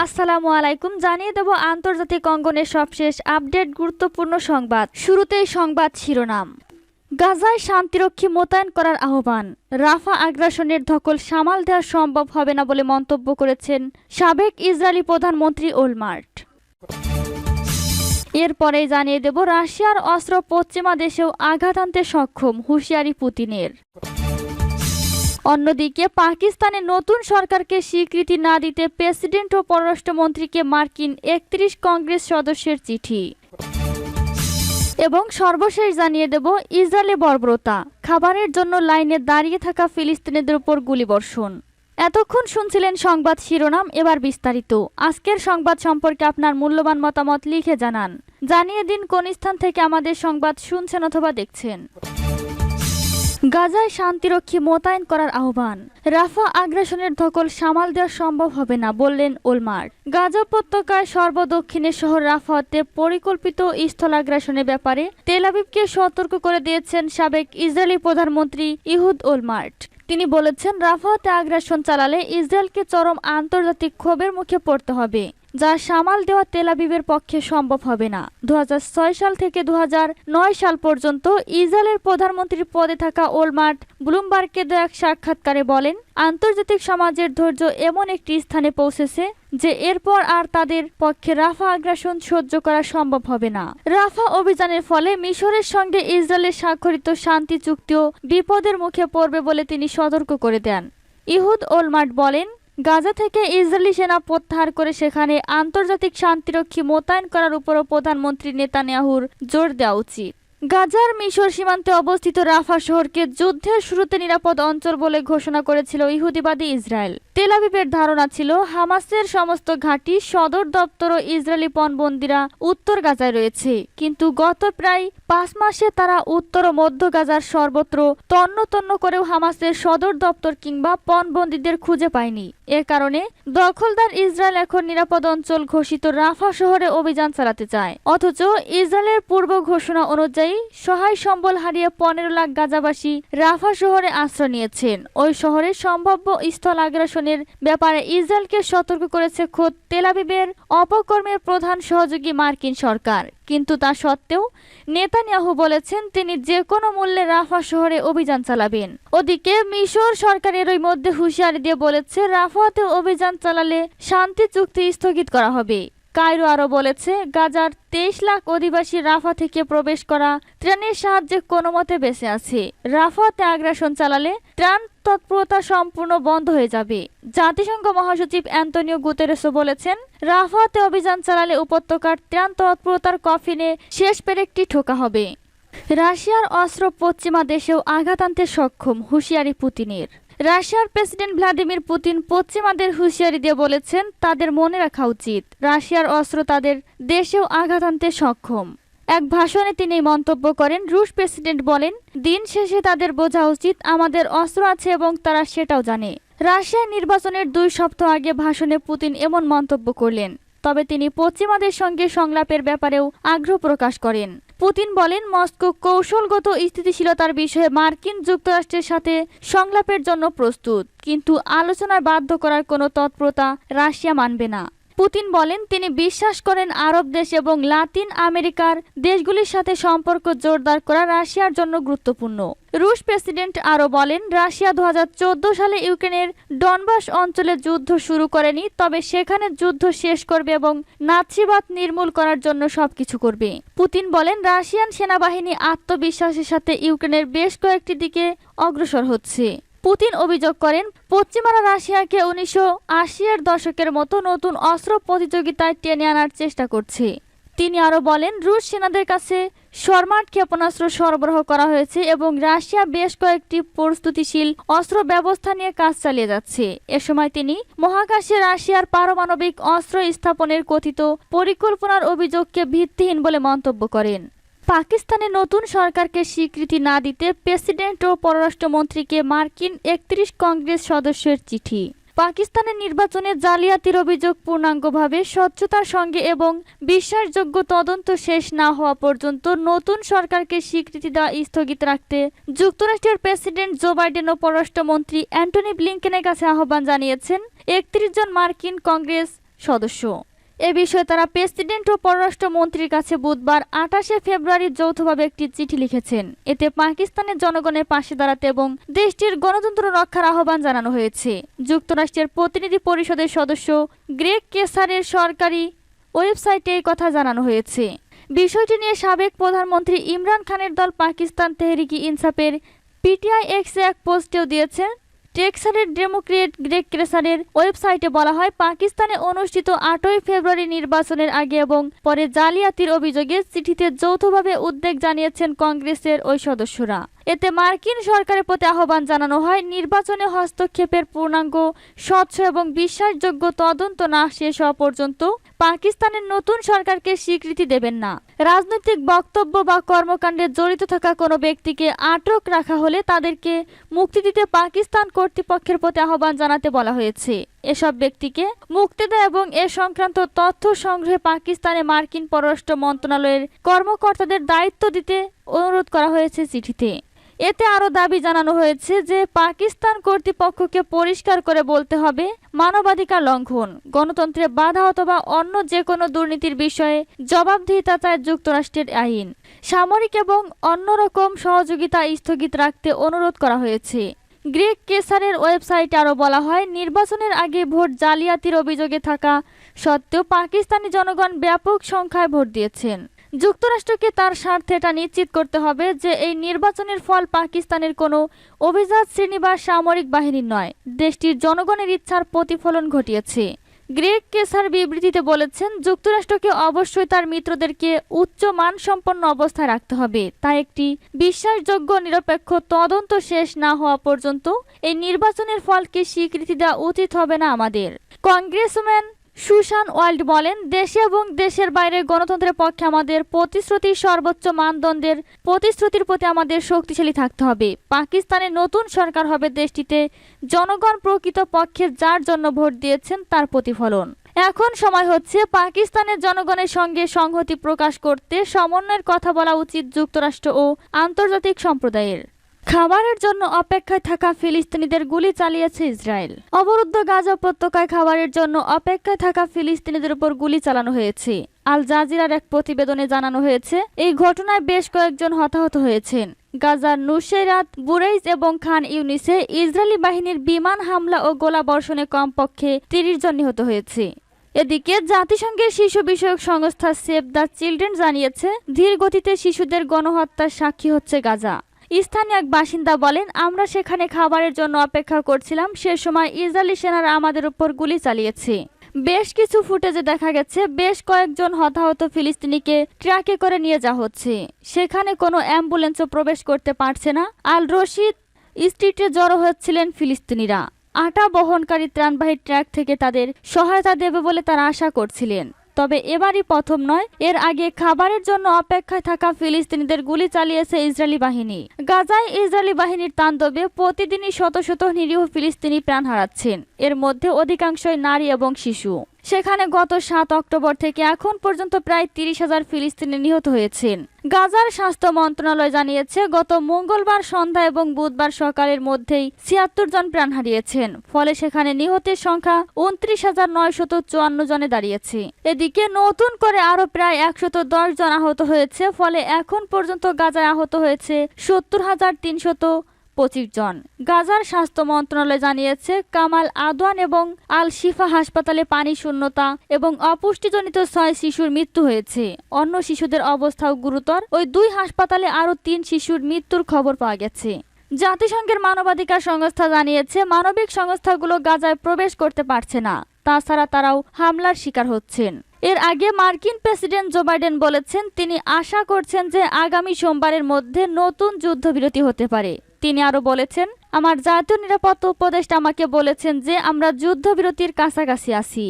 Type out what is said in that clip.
আসসালামু আলাইকুম। জানিয়ে দেব আন্তর্জাতিক অঙ্গনের সবশেষ আপডেট গুরুত্বপূর্ণ সংবাদ। শুরুতেই সংবাদ শিরোনাম। গাজায় শান্তিরক্ষী মোতায়েন করার আহ্বান। রাফা আগ্রাসনের ধকল সামাল দেওয়া সম্ভব হবে না বলে মন্তব্য করেছেন সাবেক ইসরায়েলি প্রধানমন্ত্রী ওলমার্ট। এরপরেই জানিয়ে দেব রাশিয়ার অস্ত্র পশ্চিমা দেশেও আঘাত আনতে সক্ষম, হুঁশিয়ারি পুতিনের। অন্যদিকে পাকিস্তানে নতুন সরকারকে স্বীকৃতি না দিতে প্রেসিডেন্ট ও পররাষ্ট্রমন্ত্রীকে মার্কিন ৩১ কংগ্রেস সদস্যের চিঠি। এবং সর্বশেষ জানিয়ে দেব ইসরায়েলে বর্বরতা, খাবারের জন্য লাইনে দাঁড়িয়ে থাকা ফিলিস্তিনিদের উপর গুলিবর্ষণ। এতক্ষণ শুনছিলেন সংবাদ শিরোনাম, এবার বিস্তারিত। আজকের সংবাদ সম্পর্কে আপনার মূল্যবান মতামত লিখে জানান। জানিয়ে দিন কোন স্থান থেকে আমাদের সংবাদ শুনছেন অথবা দেখছেন। গাজায় শান্তিরক্ষী মোতায়েন করার আহ্বান। রাফা আগ্রাসনের ধকল সামাল দেওয়া সম্ভব হবে না বললেন ওলমার্ট। গাজা উপত্যকায় সর্বদক্ষিণে শহর রাফাতে পরিকল্পিত স্থলাগ্রাসনের ব্যাপারে তেল আবিবকে সতর্ক করে দিয়েছেন সাবেক ইসরায়েলি প্রধানমন্ত্রী ইহুদ ওলমার্ট। তিনি বলেছেন, রাফাতে আগ্রাসন চালালে ইসরায়েলকে চরম আন্তর্জাতিক ক্ষোভের মুখে পড়তে হবে, যা সামাল দেওয়া তেল আবিবের পক্ষে সম্ভব হবে না। 2006 সাল থেকে 2009 সাল পর্যন্ত ইসরায়েলের প্রধানমন্ত্রীর পদে থাকা ওলমার্ট ব্লুমবার্গকে দেওয়া এক সাক্ষাৎকারে বলেন, আন্তর্জাতিক সমাজের ধৈর্য এমন একটি স্থানে পৌঁছেছে যে এরপর আর তাদের পক্ষে রাফা আগ্রাসন সহ্য করা সম্ভব হবে না। রাফা অভিযানের ফলে মিশরের সঙ্গে ইসরায়েলের স্বাক্ষরিত শান্তি চুক্তিও বিপদের মুখে পড়বে বলে তিনি সতর্ক করে দেন। ইহুদ ওলমার্ট বলেন, গাজা থেকে ইসরায়েলি সেনা প্রত্যাহার করে সেখানে আন্তর্জাতিক শান্তিরক্ষী মোতায়েন করার উপরও প্রধানমন্ত্রী নেতানিয়াহুর জোর দেওয়া উচিত। গাজার মিশর সীমান্তে অবস্থিত রাফা শহরকে যুদ্ধের শুরুতে নিরাপদ অঞ্চল বলে ঘোষণা করেছিল ইহুদিবাদী ইসরায়েল। তেল আবিবের ধারণা ছিল হামাসের সমস্ত ঘাঁটি, সদর দপ্তর ও ইসরায়েলি পণবন্দীরা উত্তর গাজায় রয়েছে, কিন্তু গত প্রায় 5 মাসে তারা উত্তর ও মধ্য গাজার সর্বত্র তন্ন তন্ন করেও হামাসের সদর দপ্তর কিংবা পণবন্দীদের খুঁজে পায়নি। এ কারণে দখলদার ইসরায়েল এখন নিরাপদ অঞ্চল ঘোষিত রাফা শহরে অভিযান চালাতে চায়। অথচ ইসরায়েলের পূর্ব ঘোষণা অনুযায়ী সহায় সম্বল হারিয়ে 15 লাখ গাজাবাসী রাফা শহরে আশ্রয় নিয়েছেন। ওই শহরে সম্ভাব্য স্থল আগ্রাসনের ব্যাপারে ইসরায়েলকে সতর্ক করেছে খোদ তেল আবিবের অপকর্মের প্রধান সহযোগী মার্কিন সরকার। কিন্তু তা সত্ত্বেও নেতানিয়াহু বলেছেন তিনি যে কোনো মূল্যে রাফা শহরে অভিযান চালাবেন। ওদিকে মিশর সরকার এরই মধ্যে হুঁশিয়ারি দিয়ে বলেছে, রাফাতে অভিযান চালালে শান্তি চুক্তি স্থগিত করা হবে। কায়রো আরও বলেছে, গাজার 23 লাখ অধিবাসী রাফা থেকে প্রবেশ করা ত্রাণের সাহায্যে কোনো মতে বেঁচে আছে। রাফাতে আগ্রাসন চালালে ত্রাণ তৎপরতা সম্পূর্ণ বন্ধ হয়ে যাবে। জাতিসংঘ মহাসচিব অ্যান্তনিও গুতেরেসও বলেছেন, রাফাতে অভিযান চালালে উপত্যকার ত্রাণ তৎপরতার কফিনে শেষ পেরেকটি ঠোকা হবে। রাশিয়ার অস্ত্র পশ্চিমা দেশেও আঘাত আনতে সক্ষম, হুঁশিয়ারি পুতিনের। রাশিয়ার প্রেসিডেন্ট ভ্লাদিমির পুতিন পশ্চিমাদের হুঁশিয়ারি দিয়ে বলেছেন, তাদের মনে রাখা উচিত রাশিয়ার অস্ত্র তাদের দেশেও আঘাত আনতে সক্ষম। এক ভাষণে তিনি মন্তব্য করেন, রুশ প্রেসিডেন্ট বলেন, দিন শেষে তাদের বোঝা উচিত আমাদের অস্ত্র আছে এবং তারা সেটাও জানে। রাশিয়ার নির্বাচনের 2 সপ্তাহ আগে ভাষণে পুতিন এমন মন্তব্য করলেন। তবে তিনি পশ্চিমাদের সঙ্গে সংলাপের ব্যাপারেও আগ্রহ প্রকাশ করেন। পুতিন বলেন, মস্কো কৌশলগত স্থিতিশীলতার বিষয়ে মার্কিন যুক্তরাষ্ট্রের সাথে সংলাপের জন্য প্রস্তুত, কিন্তু আলোচনায় বাধ্য করার কোনো তৎপরতা রাশিয়া মানবে না। পুতিন বলেন, তিনি বিশ্বাস করেন আরব দেশ এবং লাতিন আমেরিকার দেশগুলির সাথে সম্পর্ক জোরদার করা রাশিয়ার জন্য গুরুত্বপূর্ণ। রুশ প্রেসিডেন্ট আরও বলেন, রাশিয়া 2014 সালে ইউক্রেনের ডনবাস অঞ্চলে যুদ্ধ শুরু করেনি, তবে সেখানে যুদ্ধ শেষ করবে এবং নাৎসিবাদ নির্মূল করার জন্য সবকিছু করবে। পুতিন বলেন, রাশিয়ান সেনাবাহিনী আত্মবিশ্বাসের সাথে ইউক্রেনের বেশ কয়েকটি দিকে অগ্রসর হচ্ছে। পুতিন অভিযোগ করেন, পশ্চিমারা রাশিয়াকে 1980-এর দশকের মতো নতুন অস্ত্র প্রতিযোগিতায় টেনে আনার চেষ্টা করছে। তিনি আরও বলেন, রুশ সেনাদের কাছে শর্মাট ক্ষেপণাস্ত্র সরবরাহ করা হয়েছে এবং রাশিয়া বেশ কয়েকটি প্রস্তুতিশীল অস্ত্র ব্যবস্থা নিয়ে কাজ চালিয়ে যাচ্ছে। এ সময় তিনি মহাকাশে রাশিয়ার পারমাণবিক অস্ত্র স্থাপনের কথিত পরিকল্পনার অভিযোগকে ভিত্তিহীন বলে মন্তব্য করেন। পাকিস্তানে নতুন সরকারকে স্বীকৃতি না দিতে প্রেসিডেন্ট ও পররাষ্ট্রমন্ত্রীকে মার্কিন 31 কংগ্রেস সদস্যের চিঠি। পাকিস্তানের নির্বাচনে জালিয়াতির অভিযোগ পূর্ণাঙ্গভাবে স্বচ্ছতার সঙ্গে এবং বিশ্বাসযোগ্য তদন্ত শেষ না হওয়া পর্যন্ত নতুন সরকারকে স্বীকৃতি দেওয়া স্থগিত রাখতে যুক্তরাষ্ট্রের প্রেসিডেন্ট জো বাইডেন ও পররাষ্ট্রমন্ত্রী অ্যান্টনি ব্লিংকেনের কাছে আহ্বান জানিয়েছেন 31 জন মার্কিন কংগ্রেস সদস্য। এ বিষয়ে তারা প্রেসিডেন্ট ও পররাষ্ট্রমন্ত্রীর কাছে বুধবার 28শে ফেব্রুয়ারি যৌথভাবে একটি চিঠি লিখেছেন। এতে পাকিস্তানের জনগণের পাশে দাঁড়াতে এবং দেশটির গণতন্ত্র রক্ষার আহ্বান জানানো হয়েছে। যুক্তরাষ্ট্রের প্রতিনিধি পরিষদের সদস্য গ্রেগ কেসারের সরকারি ওয়েবসাইটে এই কথা জানানো হয়েছে। বিষয়টি নিয়ে সাবেক প্রধানমন্ত্রী ইমরান খানের দল পাকিস্তান তেহরিকি ইনসাফের পিটিআই এক্সে এক পোস্টেও দিয়েছেন। টেক্সাসের ডেমোক্রেট গ্রেগ কেসারের ওয়েবসাইটে বলা হয়, পাকিস্তানে অনুষ্ঠিত 8ই ফেব্রুয়ারি নির্বাচনের আগে এবং পরে জালিয়াতির অভিযোগে চিঠিতে যৌথভাবে উদ্বেগ জানিয়েছেন কংগ্রেসের ওই সদস্যরা। এতে মার্কিন সরকারের প্রতি আহ্বান জানানো হয়, নির্বাচনে হস্তক্ষেপের পূর্ণাঙ্গ, স্বচ্ছ এবং বিশ্বাসযোগ্য তদন্ত না শেষ হওয়া পর্যন্ত পাকিস্তানের নতুন সরকারকে স্বীকৃতি দেবেন না। রাজনৈতিক বক্তব্য বা কর্মকাণ্ডে জড়িত থাকা কোনো ব্যক্তিকে আটক রাখা হলে তাদেরকে মুক্তি দিতে পাকিস্তান কর্তৃপক্ষের প্রতি আহ্বান জানাতে বলা হয়েছে। এসব ব্যক্তিকে মুক্তি দেয় এবং এ সংক্রান্ত তথ্য সংগ্রহে পাকিস্তানে মার্কিন পররাষ্ট্র মন্ত্রণালয়ের কর্মকর্তাদের দায়িত্ব দিতে অনুরোধ করা হয়েছে চিঠিতে। এতে আরও দাবি জানানো হয়েছে যে পাকিস্তান কর্তৃপক্ষকে পরিষ্কার করে বলতে হবে, মানবাধিকার লঙ্ঘন, গণতন্ত্রে বাধা অথবা অন্য যে কোনো দুর্নীতির বিষয়ে জবাবদিহিতা চায় যুক্তরাষ্ট্রের আইন। সামরিক এবং অন্যরকম সহযোগিতা স্থগিত রাখতে অনুরোধ করা হয়েছে। গ্রেগ কেসারের ওয়েবসাইটে আরও বলা হয়, নির্বাচনের আগে ভোট জালিয়াতির অভিযোগে থাকা সত্ত্বেও পাকিস্তানি জনগণ ব্যাপক সংখ্যায় ভোট দিয়েছেন। যুক্তরাষ্ট্রকে তার স্বার্থে এটা নিশ্চিত করতে হবে যে এই নির্বাচনের ফল পাকিস্তানের কোনো অভিজাত শ্রেণী বা সামরিক বাহিনীর নয়, দেশটির জনগণের ইচ্ছার প্রতিফলন ঘটিয়েছে। গ্রেগ কেসার বিবৃতিতে বলেছেন, যুক্তরাষ্ট্রকে অবশ্যই তার মিত্রদেরকে উচ্চ মানসম্পন্ন অবস্থায় রাখতে হবে। তাই একটি বিশ্বাসযোগ্য নিরপেক্ষ তদন্ত শেষ না হওয়া পর্যন্ত এই নির্বাচনের ফলকে স্বীকৃতি দেওয়া উচিত হবে না আমাদের। কংগ্রেসম্যান সুশান ওয়াইল্ড বলেন, দেশে এবং দেশের বাইরে গণতন্ত্রের পক্ষে আমাদের প্রতিশ্রুতির সর্বোচ্চ মানদণ্ডের প্রতিশ্রুতির প্রতি আমাদের শক্তিশালী থাকতে হবে। পাকিস্তানে নতুন সরকার হবে দেশটিতে জনগণ প্রকৃত পক্ষে যার জন্য ভোট দিয়েছেন তার প্রতিফলন। এখন সময় হচ্ছে পাকিস্তানের জনগণের সঙ্গে সংহতি প্রকাশ করতে সমন্বয়ের কথা বলা উচিত যুক্তরাষ্ট্র ও আন্তর্জাতিক সম্প্রদায়ের। খাবারের জন্য অপেক্ষায় থাকা ফিলিস্তিনিদের গুলি চালিয়েছে ইসরায়েল। অবরুদ্ধ গাজা উপত্যকায় খাবারের জন্য অপেক্ষায় থাকা ফিলিস্তিনিদের উপর গুলি চালানো হয়েছে। আল জাজিরার এক প্রতিবেদনে জানানো হয়েছে, এই ঘটনায় বেশ কয়েকজন হতাহত হয়েছেন। গাজার নুসেরাত, বুরাইজ এবং খান ইউনিসে ইসরায়েলি বাহিনীর বিমান হামলা ও গোলাবর্ষণে কমপক্ষে 30 জন নিহত হয়েছে। এদিকে জাতিসংঘের শিশু বিষয়ক সংস্থা সেভ দ্য চিলড্রেন জানিয়েছে, ধীর গতিতে শিশুদের গণহত্যার সাক্ষী হচ্ছে গাজা। স্থানীয় এক বাসিন্দা বলেন, আমরা সেখানে খাবারের জন্য অপেক্ষা করছিলাম, সে সময় ইসরায়েলি সেনারা আমাদের উপর গুলি চালিয়েছে। বেশ কিছু ফুটেজে দেখা গেছে বেশ কয়েকজন হতাহত ফিলিস্তিনিকে ট্রাকে করে নিয়ে যাওয়া হচ্ছে। সেখানে কোনো অ্যাম্বুলেন্সও প্রবেশ করতে পারছে না। আল রশিদ স্ট্রিটে জড়ো হচ্ছিলেন ফিলিস্তিনিরা। আটা বহনকারী ত্রাণবাহী ট্রাক থেকে তাদের সহায়তা দেবে বলে তারা আশা করছিলেন। তবে এবারই প্রথম নয়, এর আগে খাবারের জন্য অপেক্ষায় থাকা ফিলিস্তিনিদের গুলি চালিয়েছে ইসরায়েলি বাহিনী। গাজায় ইসরায়েলি বাহিনীর তাণ্ডবে প্রতিদিনই শত শত নিরীহ ফিলিস্তিনি প্রাণ হারাচ্ছেন, এর মধ্যে অধিকাংশই নারী এবং শিশু। সেখানে গত 7 অক্টোবর থেকে এখন পর্যন্ত প্রায় 30,000 ফিলিস্তিনি নিহত হয়েছেন। গাজার স্বাস্থ্য মন্ত্রণালয় জানিয়েছে, গত মঙ্গলবার সন্ধ্যা এবং বুধবার সকালের মধ্যেই 76 জন প্রাণ হারিয়েছেন। ফলে সেখানে নিহতের সংখ্যা 29,954 জনে দাঁড়িয়েছে। এদিকে নতুন করে আরও প্রায় 110 জন আহত হয়েছে। ফলে এখন পর্যন্ত গাজায় আহত হয়েছে 70,325 জন। গাজার স্বাস্থ্য মন্ত্রণালয় জানিয়েছে, কামাল আদওয়ান এবং আল শিফা হাসপাতালে পানি শূন্যতা এবং অপুষ্টিজনিত 6 শিশুর মৃত্যু হয়েছে। অন্য শিশুদের অবস্থাও গুরুতর। ওই 2 হাসপাতালে আরও 3 শিশুর মৃত্যুর খবর পাওয়া গেছে। জাতিসংঘের মানবাধিকার সংস্থা জানিয়েছে, মানবিক সংস্থাগুলো গাজায় প্রবেশ করতে পারছে না। তাছাড়া তারাও হামলার শিকার হচ্ছেন। এর আগে মার্কিন প্রেসিডেন্ট জো বাইডেন বলেছেন, তিনি আশা করছেন যে আগামী সোমবারের মধ্যে নতুন যুদ্ধবিরতি হতে পারে। তিনি আরও বলেছেন, আমার জাতীয় নিরাপত্তা উপদেষ্টা আমাকে বলেছেন যে আমরা যুদ্ধবিরতির কাছাকাছি আছি।